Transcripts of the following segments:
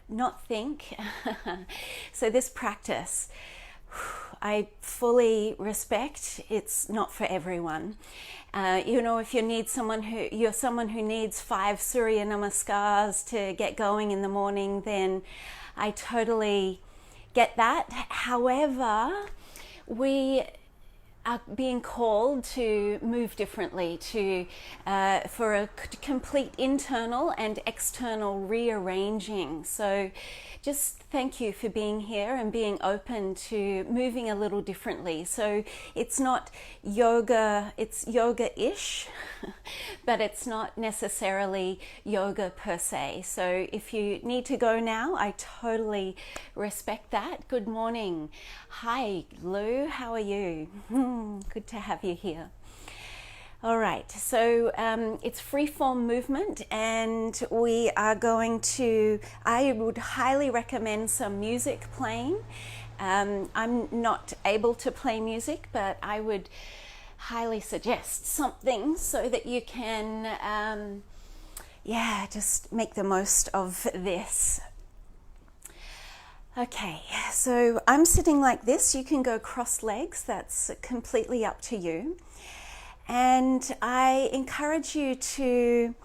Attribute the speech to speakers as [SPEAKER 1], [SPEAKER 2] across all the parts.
[SPEAKER 1] not think. So this practice, I fully respect. It's not for everyone. If you're someone who needs 5 Surya Namaskars to get going in the morning, then I totally get that. However, we are being called to move differently, for a complete internal and external rearranging. So just thank you for being here and being open to moving a little differently. So it's not yoga, it's yoga-ish, but it's not necessarily yoga per se. So if you need to go now, I totally respect that. Good morning. Hi, Lou, how are you? Good to have you here. All right, so it's free-form movement, and we are going to, I would highly recommend some music playing. I'm not able to play music, but I would highly suggest something so that you can, just make the most of this. Okay, so I'm sitting like this. You can go cross legs, that's completely up to you. And I encourage you to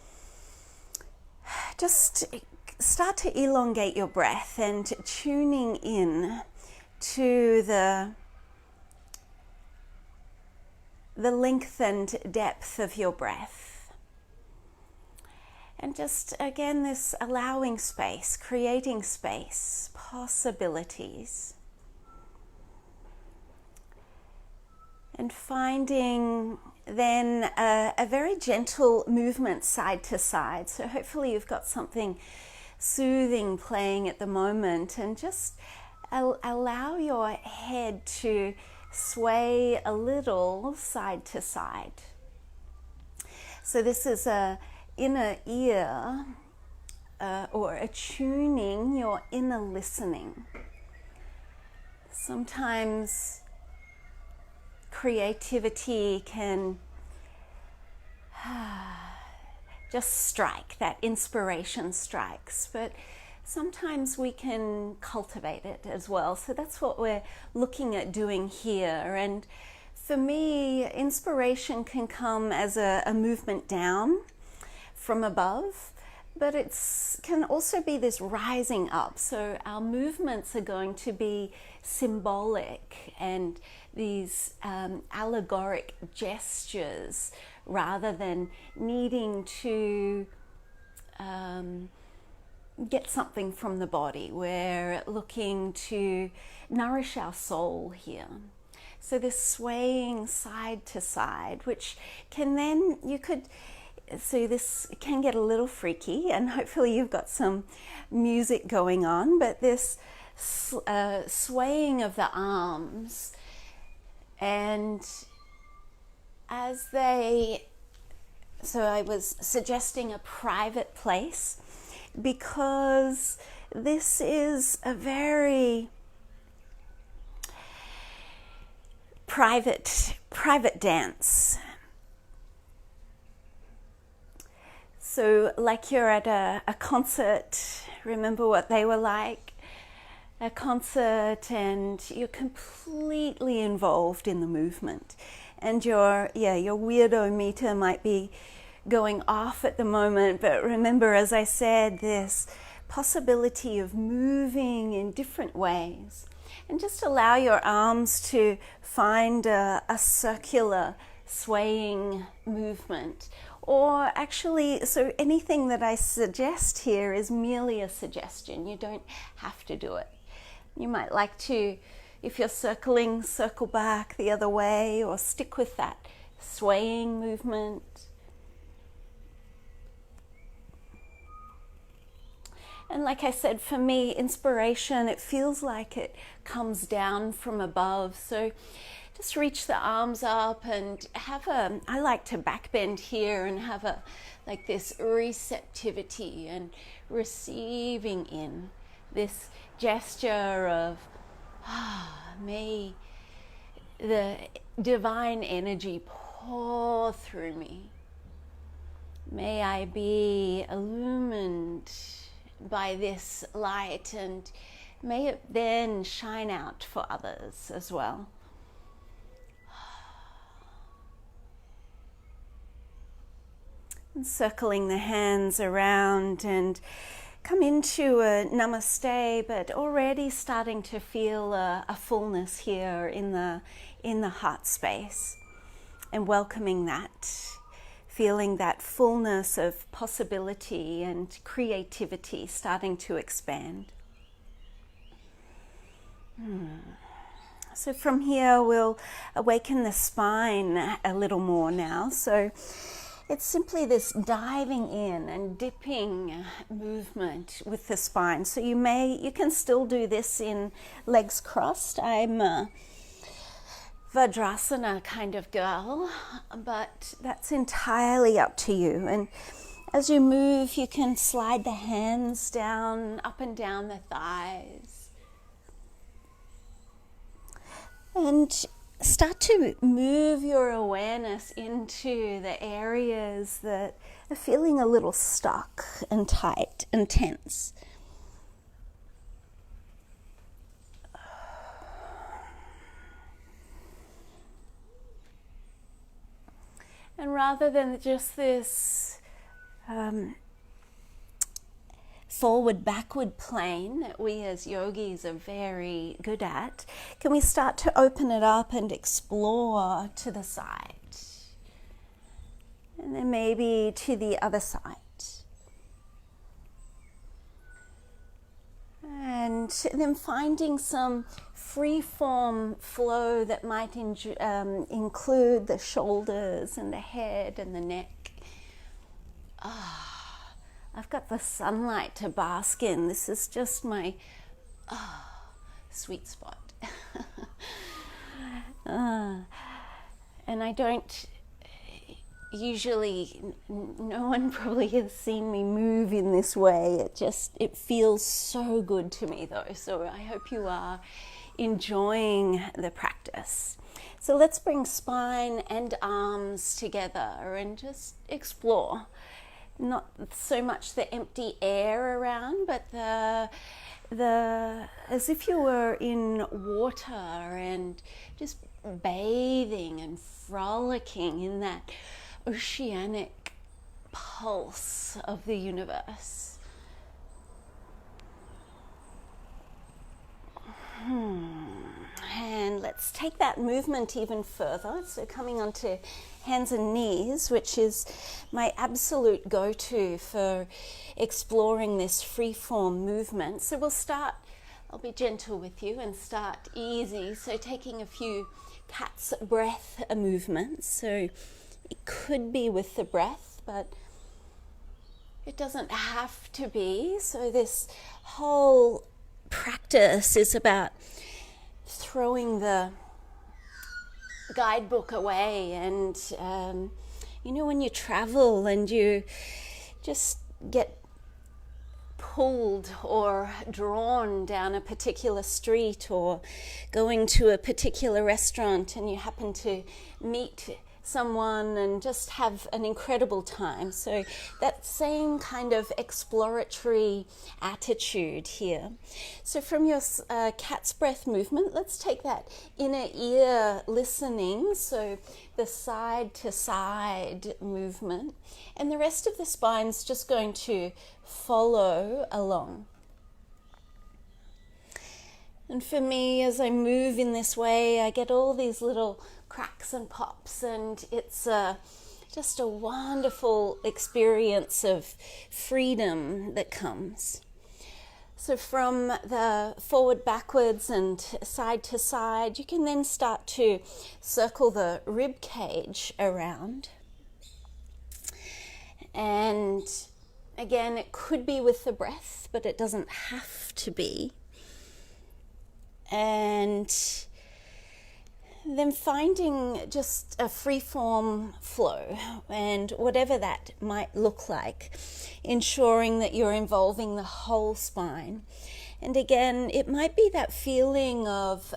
[SPEAKER 1] just start to elongate your breath and tuning in to the length and depth of your breath. And just, again, this allowing space, creating space, possibilities. And finding then a very gentle movement side to side. So hopefully you've got something soothing playing at the moment, and just allow your head to sway a little side to side. So this is a inner ear, or attuning your inner listening. Sometimes creativity can just strike, that inspiration strikes, but sometimes we can cultivate it as well. So that's what we're looking at doing here. And for me, inspiration can come as a movement down from above, but it can also be this rising up. So our movements are going to be symbolic and these allegoric gestures, rather than needing to get something from the body. We're looking to nourish our soul here. So this swaying side to side, which can then, so this can get a little freaky, and hopefully you've got some music going on, but this swaying of the arms, and so I was suggesting a private place, because this is a very private dance. So like you're at a concert, remember what they were like? A concert, and you're completely involved in the movement. And your weirdo meter might be going off at the moment, but remember, as I said, this possibility of moving in different ways. And just allow your arms to find a circular swaying movement. Or actually, so anything that I suggest here is merely a suggestion. You don't have to do it. You might like to, if you're circling, circle back the other way, or stick with that swaying movement. And like I said, for me, inspiration, it feels like it comes down from above. So just reach the arms up and I like to backbend here and have like this receptivity and receiving in this gesture of, may the divine energy pour through me. May I be illumined by this light, and may it then shine out for others as well. And circling the hands around, and come into a namaste, but already starting to feel a fullness here in the heart space, and welcoming that, feeling that fullness of possibility and creativity starting to expand. So from here we'll awaken the spine a little more now. So it's simply this diving in and dipping movement with the spine. So you can still do this in legs crossed. I'm a Vajrasana kind of girl, but that's entirely up to you. And as you move, you can slide the hands down, up and down the thighs. And start to move your awareness into the areas that are feeling a little stuck and tight and tense. And rather than just this forward-backward plane that we as yogis are very good at, can we start to open it up and explore to the side? And then maybe to the other side. And then finding some free-form flow that might include the shoulders and the head and the neck. I've got the sunlight to bask in. This is just my sweet spot. And I don't usually, no one probably has seen me move in this way. It feels so good to me though. So I hope you are enjoying the practice. So let's bring spine and arms together and just explore. Not so much the empty air around, but the as if you were in water and just bathing and frolicking in that oceanic pulse of the universe. And let's take that movement even further. So coming onto hands and knees, which is my absolute go-to for exploring this free-form movement. So we'll start, I'll be gentle with you and start easy. So taking a few cat's breath movements. So it could be with the breath, but it doesn't have to be. So this whole practice is about throwing the guidebook away, and when you travel and you just get pulled or drawn down a particular street, or going to a particular restaurant and you happen to meet someone and just have an incredible time. So that same kind of exploratory attitude here. So from your cat's breath movement, let's take that inner ear listening, so the side to side movement, and the rest of the spine's just going to follow along. And for me, as I move in this way, I get all these little cracks and pops, and it's just a wonderful experience of freedom that comes. So from the forward, backwards and side to side, you can then start to circle the rib cage around. And again, it could be with the breath, but it doesn't have to be. And then finding just a free-form flow, and whatever that might look like, ensuring that you're involving the whole spine. And again, it might be that feeling of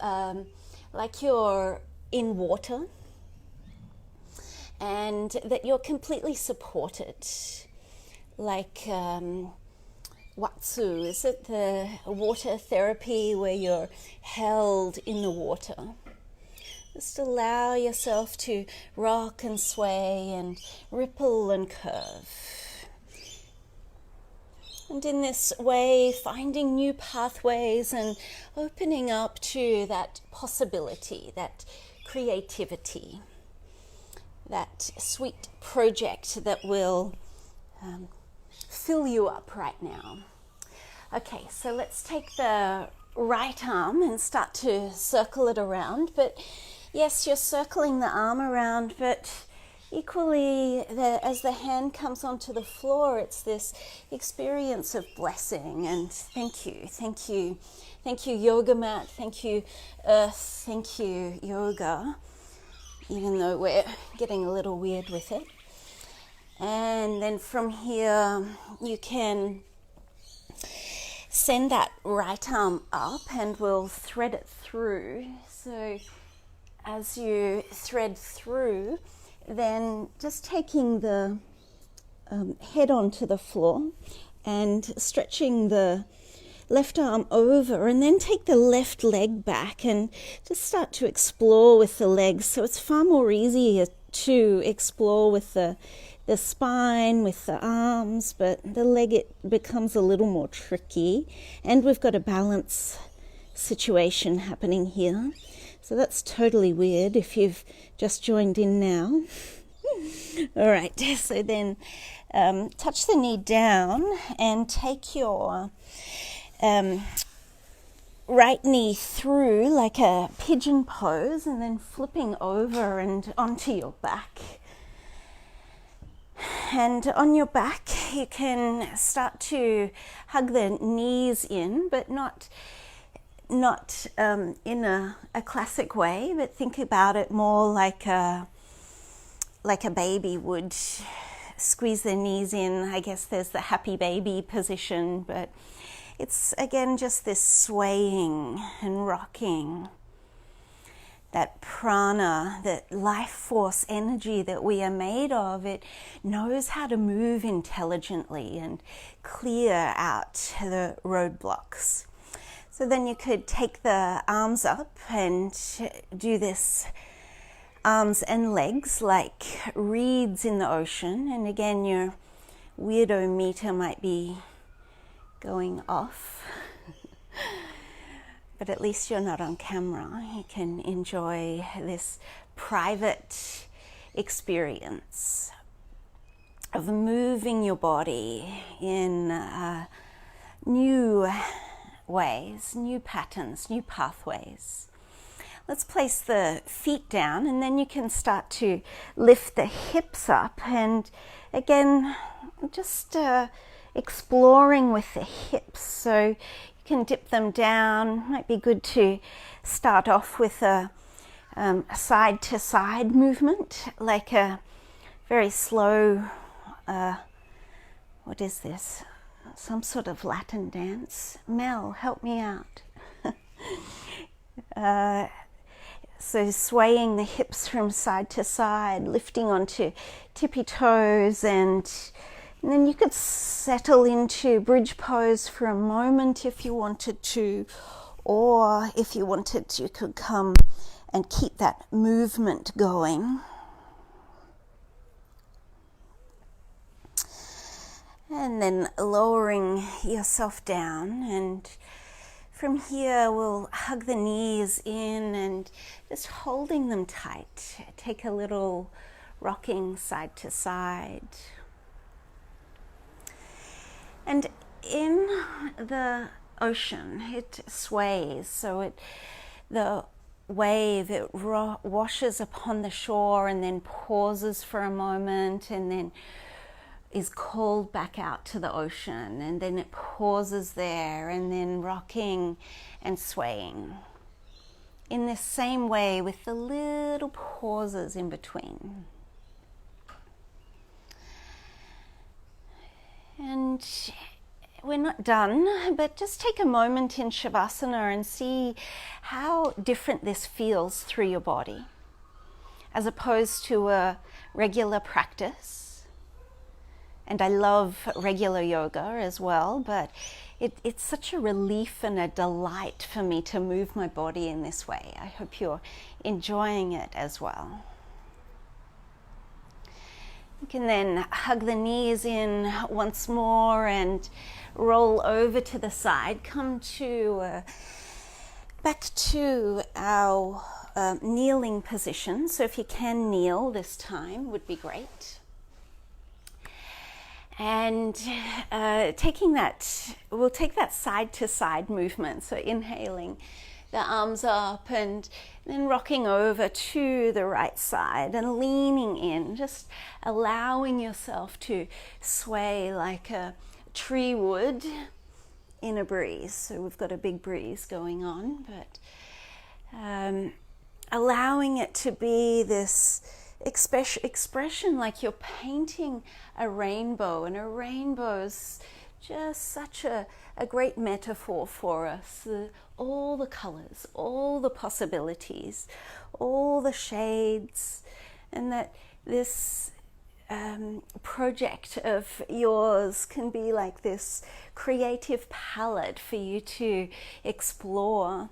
[SPEAKER 1] like you're in water and that you're completely supported, like Watsu, is it the water therapy where you're held in the water? Just allow yourself to rock and sway and ripple and curve. And in this way, finding new pathways and opening up to that possibility, that creativity, that sweet project that will fill you up right now. Okay, so let's take the right arm and start to circle it around. But yes, you're circling the arm around, but equally, as the hand comes onto the floor, it's this experience of blessing and thank you, thank you, thank you yoga mat, thank you earth, thank you yoga, even though we're getting a little weird with it. And then from here, you can send that right arm up and we'll thread it through. So as you thread through, then just taking the head onto the floor and stretching the left arm over, and then take the left leg back and just start to explore with the legs. So it's far more easier to explore with the spine, with the arms, but the leg, it becomes a little more tricky. And we've got a balance situation happening here. So that's totally weird if you've just joined in now. All right, so then touch the knee down and take your right knee through like a pigeon pose, and then flipping over and onto your back. And on your back, you can start to hug the knees in, but not in a classic way, but think about it more like a baby would squeeze their knees in. I guess there's the happy baby position, but it's again just this swaying and rocking. That prana, that life force energy that we are made of, it knows how to move intelligently and clear out the roadblocks. So then you could take the arms up and do this arms and legs like reeds in the ocean. And again, your weirdo meter might be going off. But at least you're not on camera. You can enjoy this private experience of moving your body in new ways, new patterns, new pathways. Let's place the feet down, and then you can start to lift the hips up. And again, just exploring with the hips. So can dip them down. Might be good to start off with a side to side movement, like a very slow, what is this? Some sort of Latin dance. Mel, help me out. So swaying the hips from side to side, lifting onto tippy toes, and then you could settle into bridge pose for a moment if you wanted to, or if you wanted to, you could come and keep that movement going. And then lowering yourself down, and from here we'll hug the knees in and just holding them tight. Take a little rocking side to side. And in the ocean, it sways, so the wave, it washes upon the shore and then pauses for a moment and then is called back out to the ocean, and then it pauses there and then rocking and swaying. In this same way with the little pauses in between. And we're not done, but just take a moment in Shavasana and see how different this feels through your body as opposed to a regular practice. And I love regular yoga as well, but it's such a relief and a delight for me to move my body in this way. I hope you're enjoying it as well. You can then hug the knees in once more and roll over to the side. Come to back to our kneeling position. So if you can kneel this time would be great. And we'll take that side to side movement. So inhaling the arms up and then rocking over to the right side and leaning in, just allowing yourself to sway like a tree would in a breeze. So we've got a big breeze going on, but allowing it to be this expression like you're painting a rainbow, and a rainbow's just such a great metaphor for us. All the colors, all the possibilities, all the shades, and that this project of yours can be like this creative palette for you to explore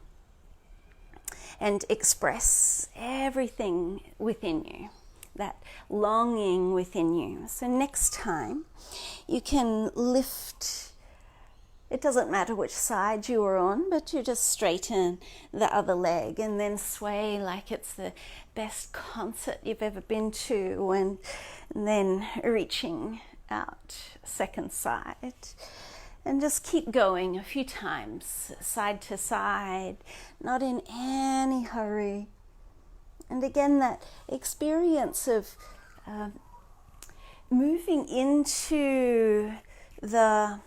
[SPEAKER 1] and express everything within you, that longing within you. So next time you can lift, it doesn't matter which side you are on, but you just straighten the other leg and then sway like it's the best concert you've ever been to, and then reaching out second side. And just keep going a few times, side to side, not in any hurry. And again, that experience of moving into the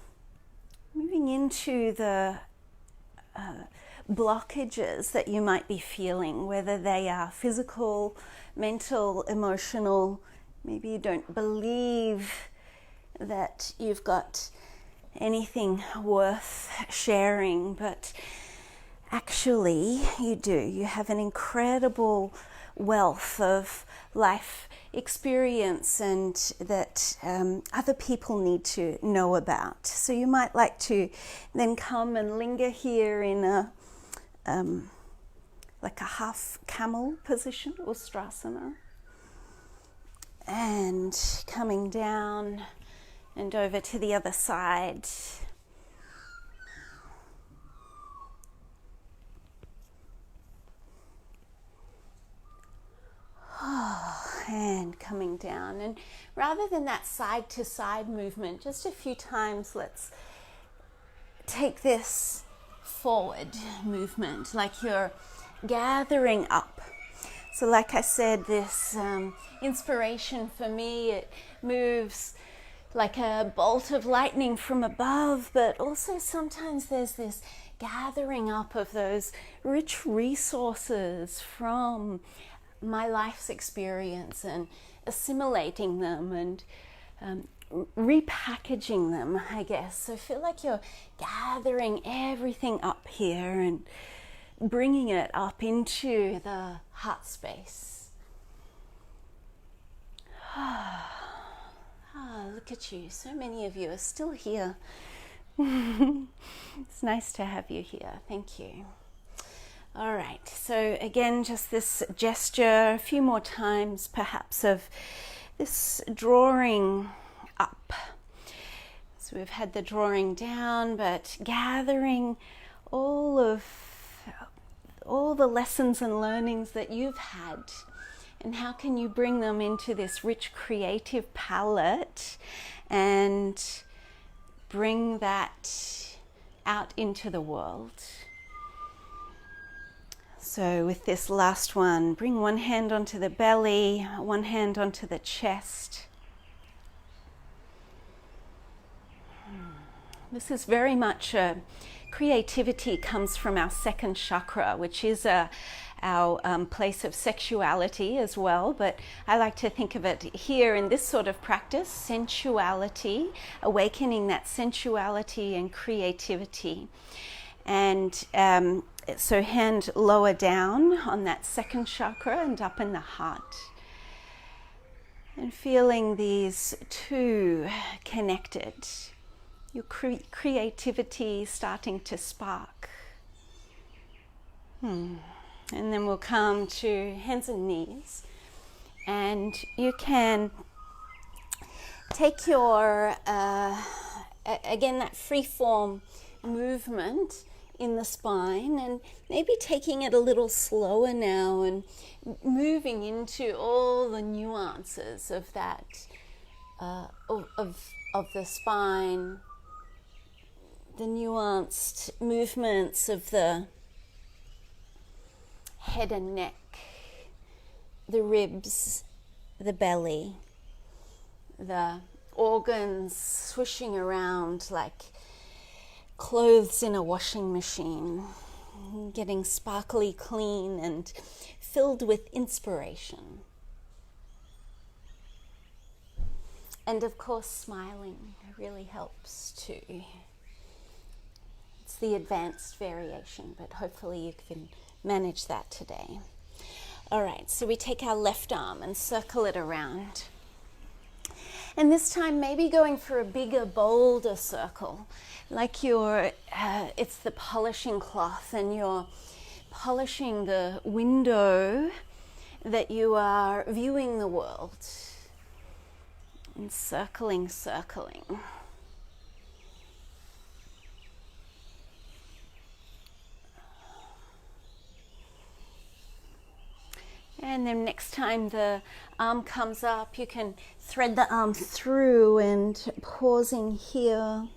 [SPEAKER 1] blockages that you might be feeling, whether they are physical, mental, emotional. Maybe you don't believe that you've got anything worth sharing, but actually you do. You have an incredible wealth of life experience and that other people need to know about. So you might like to then come and linger here in a like a half camel position, Ustrasana, and coming down and over to the other side. And coming down. And rather than that side to side movement, just a few times, let's take this forward movement, like you're gathering up. So like I said, this inspiration for me, it moves like a bolt of lightning from above, but also sometimes there's this gathering up of those rich resources from my life's experience and assimilating them and repackaging them, I guess. So feel like you're gathering everything up here and bringing it up into the heart space. Look at you. So many of you are still here. It's nice to have you here. Thank you. All right. So again, just this gesture, a few more times perhaps, of this drawing up. So we've had the drawing down, but gathering all the lessons and learnings that you've had, and how can you bring them into this rich creative palette and bring that out into the world. So with this last one, bring one hand onto the belly, one hand onto the chest. This is very much creativity comes from our second chakra, which is our place of sexuality as well, but I like to think of it here in this sort of practice, sensuality, awakening that sensuality and creativity. And so hand lower down on that second chakra and up in the heart. And feeling these two connected, your creativity starting to spark. And then we'll come to hands and knees, and you can take your, again, that free form movement in the spine, and maybe taking it a little slower now and moving into all the nuances of that, of the spine, the nuanced movements of the head and neck, the ribs, the belly, the organs swishing around like clothes in a washing machine, getting sparkly clean and filled with inspiration. And of course, smiling really helps too. It's the advanced variation, but hopefully you can manage that today. All right, so we take our left arm and circle it around. And this time maybe going for a bigger, bolder circle, like it's the polishing cloth and you're polishing the window that you are viewing the world. And circling. And then next time the arm comes up, you can thread the arm through and pausing here.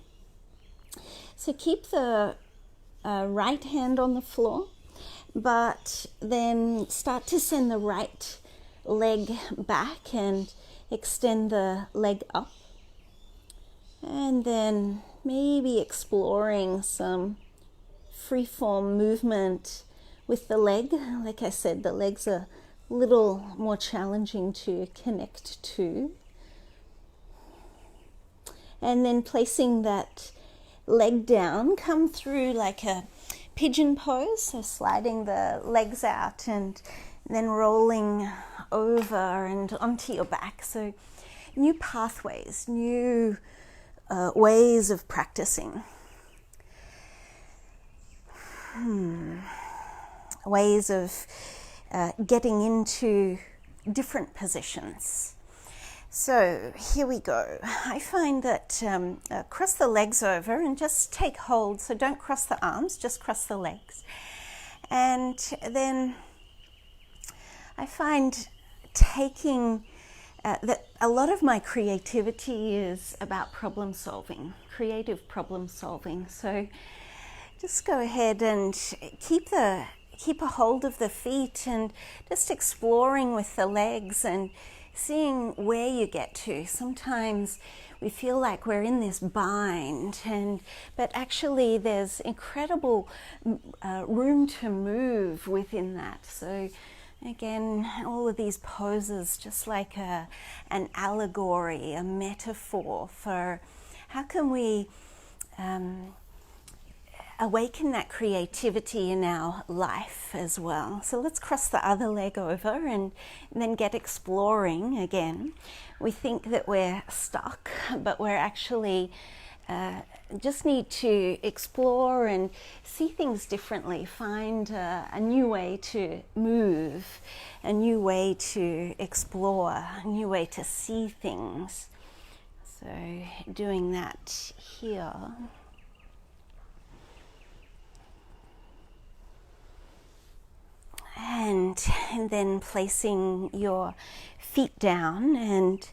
[SPEAKER 1] So keep the right hand on the floor, but then start to send the right leg back and extend the leg up. And then maybe exploring some freeform movement with the leg. Like I said, the legs are a little more challenging to connect to. And then placing that leg down, come through like a pigeon pose, so sliding the legs out and then rolling over and onto your back. So new pathways, new ways of practicing. Ways of getting into different positions. So here we go. I find that cross the legs over and just take hold. So don't cross the arms, just cross the legs. And then I find taking that a lot of my creativity is about problem solving, creative problem solving. So just go ahead and keep a hold of the feet and just exploring with the legs and seeing where you get to. Sometimes we feel like we're in this bind, but actually there's incredible room to move within that. So again, all of these poses just like an allegory, a metaphor for how can we awaken that creativity in our life as well. So let's cross the other leg over and then get exploring again. We think that we're stuck, but we're actually just need to explore and see things differently, find a new way to move, a new way to explore, a new way to see things. So doing that here. And then placing your feet down and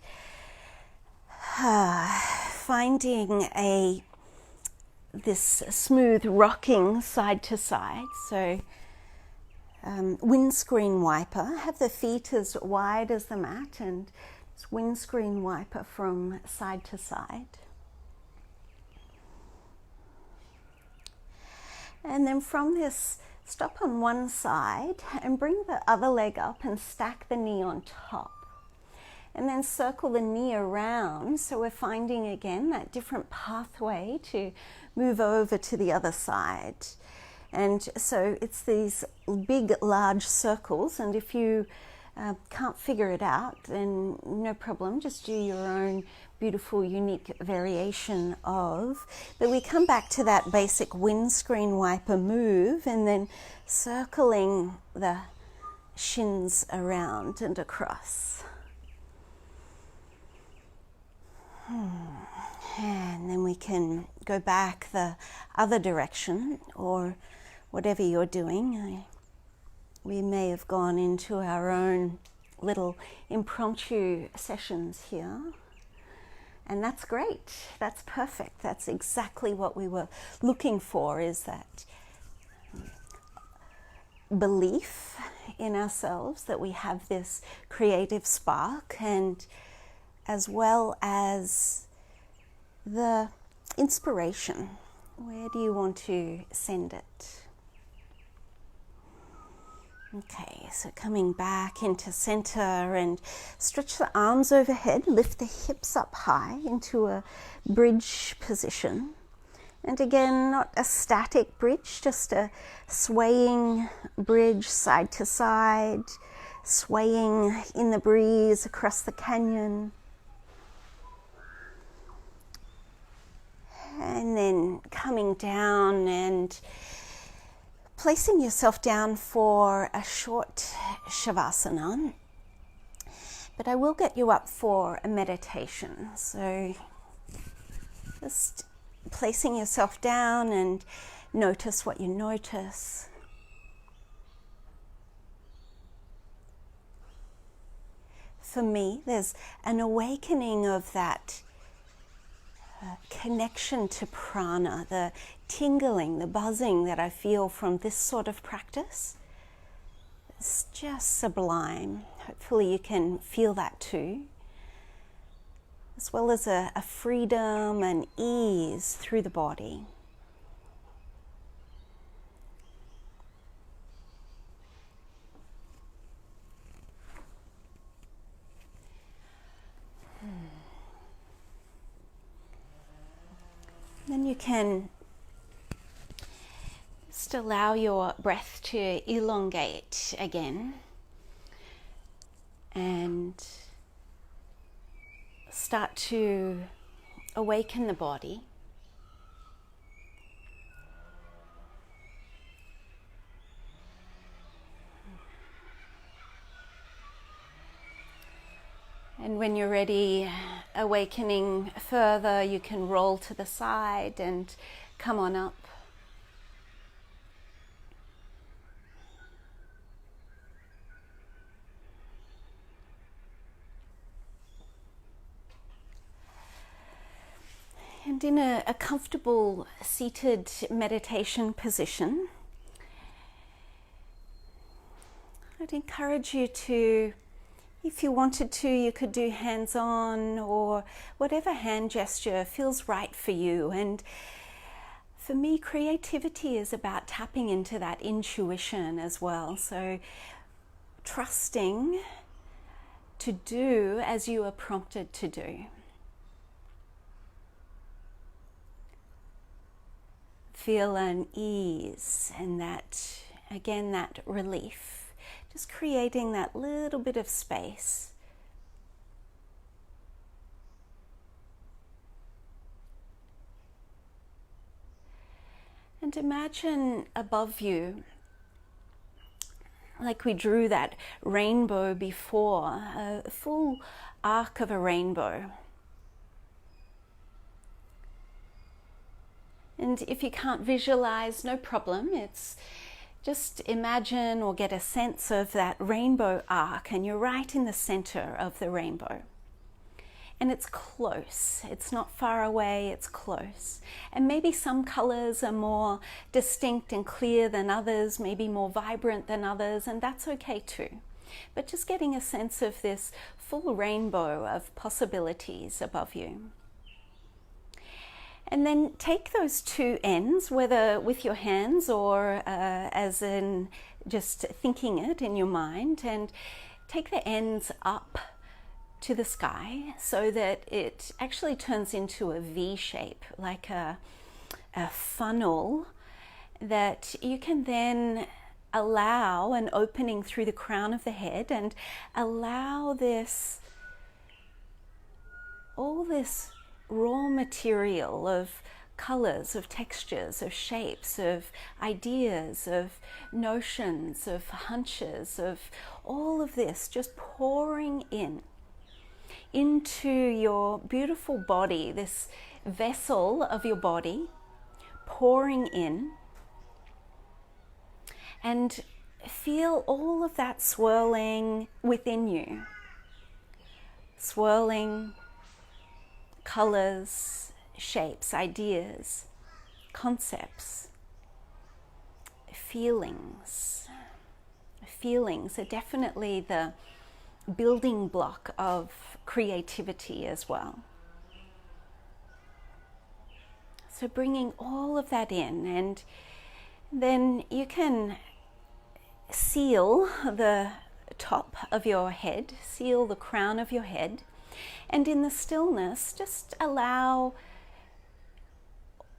[SPEAKER 1] finding this smooth rocking side to side. So windscreen wiper, have the feet as wide as the mat and just windscreen wiper from side to side. And then from this, stop on one side and bring the other leg up and stack the knee on top. And then circle the knee around, so we're finding again that different pathway to move over to the other side. And so it's these big, large circles, and if you can't figure it out, then no problem, just do your own beautiful, unique variation of. But we come back to that basic windscreen wiper move and then circling the shins around and across. And then we can go back the other direction, or whatever you're doing. We may have gone into our own little impromptu sessions here. And that's great. That's perfect. That's exactly what we were looking for, is that belief in ourselves that we have this creative spark, and as well as the inspiration. Where do you want to send it? Okay, so coming back into center, and stretch the arms overhead, lift the hips up high into a bridge position. And again, not a static bridge, just a swaying bridge side to side, swaying in the breeze across the canyon. And then coming down and placing yourself down for a short shavasana. But I will get you up for a meditation. So just placing yourself down and notice what you notice. For me, there's an awakening of that connection to prana, the tingling, the buzzing that I feel from this sort of practice. It's just sublime. Hopefully you can feel that too. As well as a freedom and ease through the body. Then you can just allow your breath to elongate again and start to awaken the body. And when you're ready, awakening further, you can roll to the side and come on up. And in a comfortable seated meditation position, I'd encourage you to, if you wanted to, you could do hands-on or whatever hand gesture feels right for you. And for me, creativity is about tapping into that intuition as well. So trusting to do as you are prompted to do. Feel an ease and that, again, that relief. Just creating that little bit of space. And imagine above you, like we drew that rainbow before, a full arc of a rainbow. And if you can't visualize, no problem. It's just imagine or get a sense of that rainbow arc, and you're right in the center of the rainbow. And it's close. It's not far away, it's close. And maybe some colors are more distinct and clear than others, maybe more vibrant than others, and that's okay too. But just getting a sense of this full rainbow of possibilities above you. And then take those two ends, whether with your hands or as in just thinking it in your mind, and take the ends up to the sky so that it actually turns into a V shape, like a funnel that you can then allow an opening through the crown of the head, and allow this, all this raw material of colors, of textures, of shapes, of ideas, of notions, of hunches, of all of this just pouring in into your beautiful body, this vessel of your body, pouring in, and feel all of that swirling within you. Swirling colors, shapes, ideas, concepts, feelings. Feelings are definitely the building block of creativity as well. So bringing all of that in, and then you can seal the top of your head, seal the crown of your head, and in the stillness just allow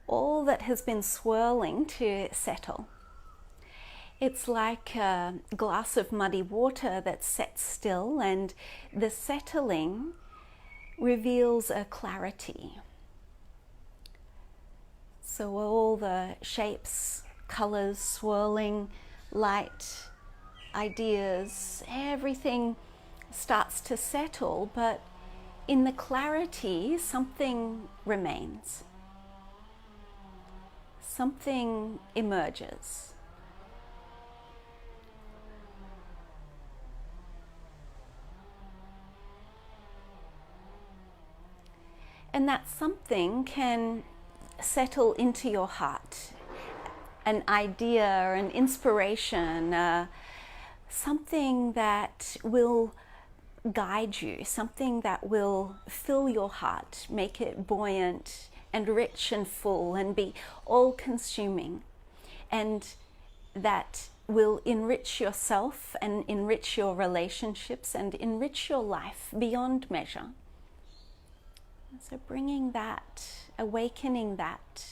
[SPEAKER 1] all that has been swirling to settle. It's like a glass of muddy water that sets still, and the settling reveals a clarity. So all the shapes, colors, swirling, light, ideas, everything starts to settle, but in the clarity, something remains. Something emerges. And that something can settle into your heart. An idea, an inspiration, something that will guide you, something that will fill your heart, make it buoyant and rich and full and be all-consuming. And that will enrich yourself and enrich your relationships and enrich your life beyond measure. So bringing that, awakening that.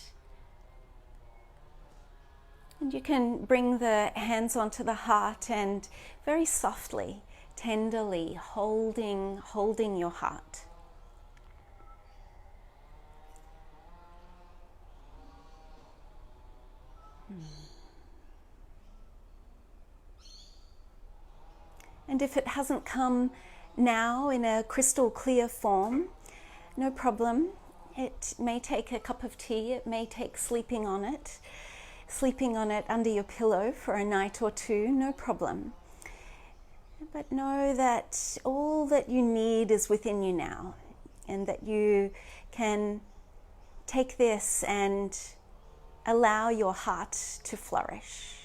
[SPEAKER 1] And you can bring the hands onto the heart and very softly, tenderly holding your heart. And if it hasn't come now in a crystal clear form, no problem. It may take a cup of tea, it may take sleeping on it under your pillow for a night or two, no problem. But know that all that you need is within you now, and that you can take this and allow your heart to flourish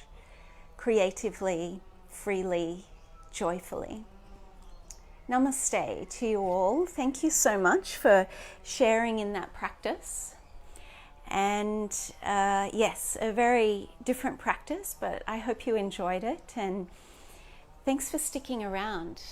[SPEAKER 1] creatively, freely, joyfully. Namaste to you all. Thank you so much for sharing in that practice. And yes, a very different practice, but I hope you enjoyed it. And thanks for sticking around.